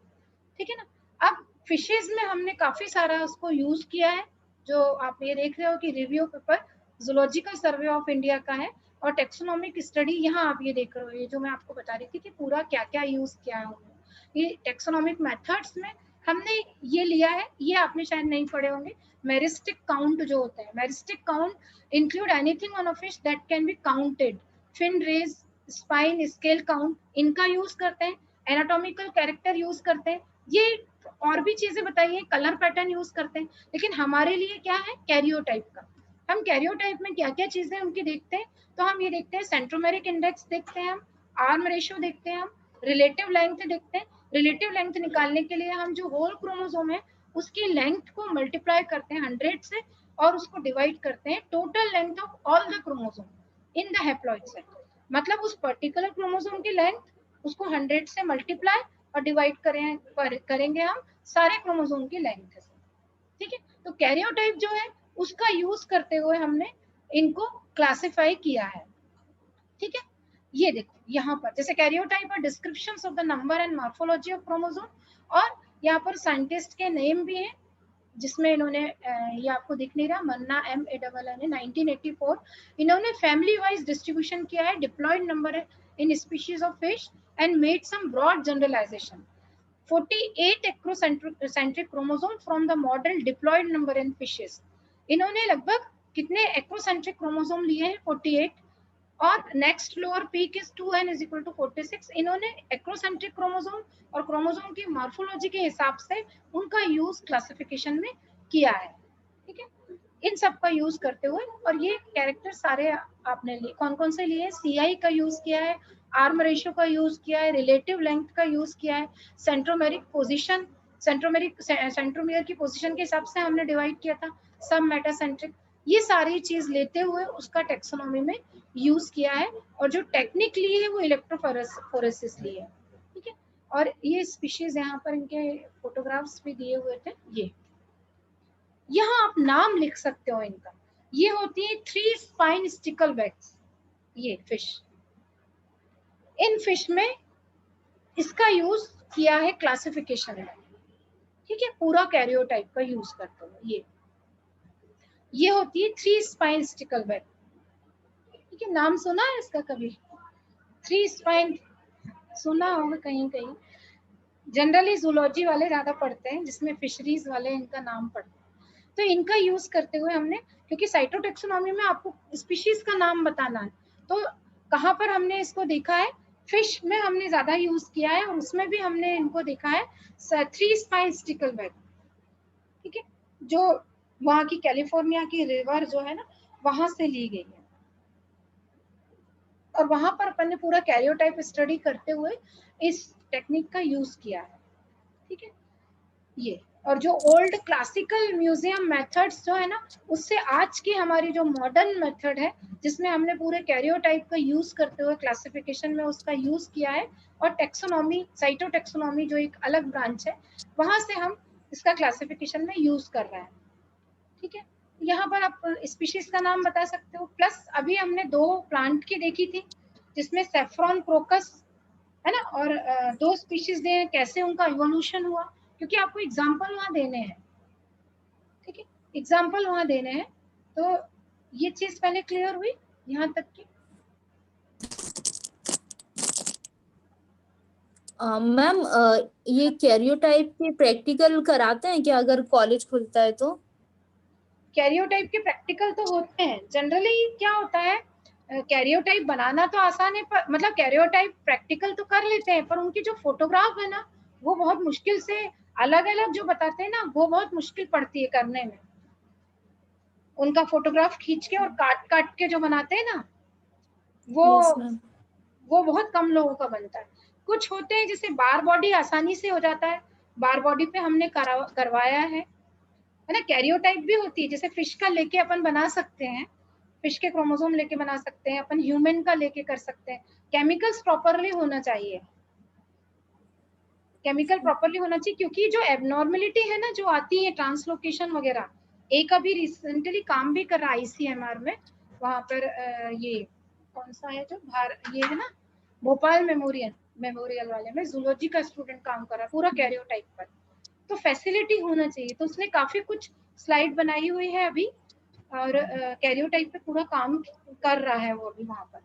ठीक है ना। अब फिशेज में हमने काफी सारा उसको यूज किया है, जो आप ये देख रहे हो कि review paper zoological survey of India का है, और टेक्सोनॉमिक स्टडी यहाँ आप ये देख रहे हो, ये जो मैं आपको बता रही थी कि पूरा क्या क्या यूज किया है उन्होंने। ये टेक्सोनॉमिक मेथड्स में हमने ये लिया है, ये आपने शायद नहीं पढ़े होंगे, मेरिस्टिक काउंट जो होता है। Meristic count include anything on a fish that can be counted, fin rays, spine, scale count, इनका यूज करते हैं। एनाटॉमिकल कैरेक्टर यूज करते हैं, ये और भी चीजें बताई है, कलर पैटर्न यूज करते हैं। लेकिन हमारे लिए क्या है? कैरियोटाइप का। हम कैरियोटाइप में क्या क्या चीजें उनकी देखते हैं, तो हम ये देखते हैं सेंट्रोमेरिक इंडेक्स देखते हैं, हम आर्म रेशियो देखते हैं, हम रिलेटिव लेंथ देखते हैं। रिलेटिव लेंथ निकालने के लिए हम जो होल क्रोमोसोम है उसकी लेंथ को मल्टीप्लाई करते हैं 100 से, और उसको डिवाइड करते हैं total length of all the chromosome in the haploid set. मतलब उस पर्टिकुलर क्रोमोसोम की लेंथ, उसको 100 से मल्टीप्लाई और डिवाइड करेंगे हम सारे क्रोमोसोम की लेंथ से, ठीक है। तो कैरियोटाइप जो है उसका यूज करते हुए हमने इनको क्लासिफाई किया है, ठीक है। ये देखो यहाँ पर जैसे कैरियोटाइप और descriptions of the number and morphology of chromosome, और यहाँ पर साइंटिस्ट के नेम भी है, जिसमें इन्होंने ये आपको दिख नहीं रहा, मन्ना MANNA 1984, इन्होंने फैमिली वाइज डिस्ट्रीब्यूशन किया है diploid number in species of fish and made some broad generalisation. 48 acrocentric chromosome from the model diploid number in fishes. इन्होंने लगभग कितने एक्रोसेंट्रिक क्रोमोसोम लिए हैं? 48. और next lower peak is 2n is equal to 46. इन्होंने acrocentric chromosome और chromosome की morphology के हिसाब से उनका यूज क्लासिफिकेशन में किया है. ठीक है, इन सब का यूज करते हुए, और ये कैरेक्टर सारे आपने लिए, कौन कौन से लिए? CI का यूज किया है, आर्म रेशियो का यूज किया है, रिलेटिव लेंथ का यूज किया है, सेंट्रोमेरिक पोजीशन, सेंट्रोमियर की पोजीशन के हिसाब से हमने डिवाइड किया था, सब मेटासेंट्रिक, ये सारी चीज लेते हुए उसका टेक्सोनॉमी में यूज किया है. और जो टेक्निक ली है वो इलेक्ट्रोफोरेसिस ली है. ठीक है, और ये स्पीशीज यहाँ पर इनके फोटोग्राफ्स भी दिए हुए थे. ये यहाँ आप नाम लिख सकते हो इनका. ये होती है 3 स्पाइन स्टिकल बैक्स, ये फिश. इन फिश में इसका यूज किया है क्लासिफिकेशन में. ठीक है, पूरा कैरियोटाइप का यूज करते हुए. ये होती है 3 स्पाइन स्टिकल बैक. ठीक है, नाम सुना है इसका कभी? 3 स्पाइन सुना होगा कहीं कहीं. जनरली जूलॉजी वाले ज्यादा पढ़ते हैं, जिसमें फिशरीज वाले इनका नाम पढ़ते हैं. तो इनका यूज करते हुए हमने, क्योंकि साइटोटेक्सोनॉमी में आपको स्पीशीज का नाम बताना है, तो कहाँ पर हमने इसको देखा है? फिश में हमने ज्यादा यूज किया है, और उसमें भी हमने इनको देखा है 3 स्पाइन स्टिकल बैक. ठीक है, जो वहाँ की कैलिफोर्निया की रिवर जो है ना, वहां से ली गई है, और वहां पर अपन ने पूरा कैरियोटाइप स्टडी करते हुए इस टेक्निक का यूज किया है. ठीक है, ये, और जो ओल्ड क्लासिकल म्यूजियम मेथड्स जो है ना, उससे आज की हमारी जो मॉडर्न मेथड है, जिसमें हमने पूरे कैरियोटाइप का यूज करते हुए क्लासिफिकेशन में उसका यूज किया है, और टेक्सोनॉमी, साइटोटेक्सोनॉमी जो एक अलग ब्रांच है, वहां से हम इसका क्लासिफिकेशन में यूज कर रहे हैं. ठीक है, यहाँ पर आप स्पीशीज का नाम बता सकते हो. प्लस अभी हमने 2 प्लांट की देखी थी, जिसमें सेफ्रॉन क्रोकस है ना, और 2 स्पीशीज दे, कैसे उनका इवोल्यूशन हुआ, क्योंकि आपको एग्जाम्पल वहां देने हैं. ठीक है, एग्जाम्पल वहां देने हैं. तो ये चीज पहले क्लियर हुई यहाँ तक की. मैम ये कैरियोटाइप के प्रैक्टिकल कराते हैं क्या अगर कॉलेज खुलता है तो? कैरियोटाइप के प्रैक्टिकल तो होते हैं. जनरली क्या होता है, कैरियोटाइप बनाना तो आसान है, पर मतलब कैरियोटाइप प्रैक्टिकल तो कर लेते हैं, पर उनकी जो फोटोग्राफ है ना, वो बहुत मुश्किल से, अलग अलग जो बताते हैं ना, वो बहुत मुश्किल पड़ती है करने में. उनका फोटोग्राफ खींच के और काट काट के जो बनाते हैं ना, यस मैम. वो बहुत कम लोगों का बनता है. कुछ होते हैं जैसे बार बॉडी आसानी से हो जाता है, बार बॉडी पे हमने करवाया है ना. कैरियोटाइप भी होती है, जैसे फिश का लेके अपन बना सकते हैं, फिश के क्रोमोसोम लेके बना सकते हैं अपन, ह्यूमन का लेके कर सकते हैं. केमिकल्स प्रॉपरली होना चाहिए, केमिकल प्रॉपरली होना चाहिए, क्योंकि जो एबनॉर्मेलिटी है ना, जो आती है ट्रांसलोकेशन वगैरह, एक अभी रिसेंटली काम भी कर रहा है ICMR में, वहां पर ये कौन सा है जो ये है ना, भोपाल मेमोरियल वाले में जूलॉजी का स्टूडेंट काम कर रहा है पूरा कैरियोटाइप पर. तो फैसिलिटी होना चाहिए. तो उसने काफी कुछ स्लाइड बनाई हुई है अभी, और कैरियोटाइप पे पूरा काम कर रहा है वो अभी वहां पर.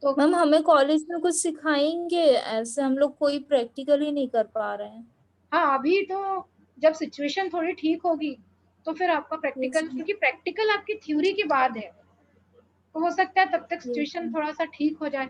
तो मैम हमें कॉलेज में कुछ सिखाएंगे? ऐसे हम लोग कोई प्रैक्टिकल ही नहीं कर पा रहे हैं. हाँ, अभी तो जब सिचुएशन थोड़ी ठीक होगी तो फिर आपका प्रैक्टिकल, क्योंकि प्रैक्टिकल आपकी थ्योरी के बाद है, तो हो सकता है तब तक सिचुएशन थोड़ा सा ठीक हो जाए.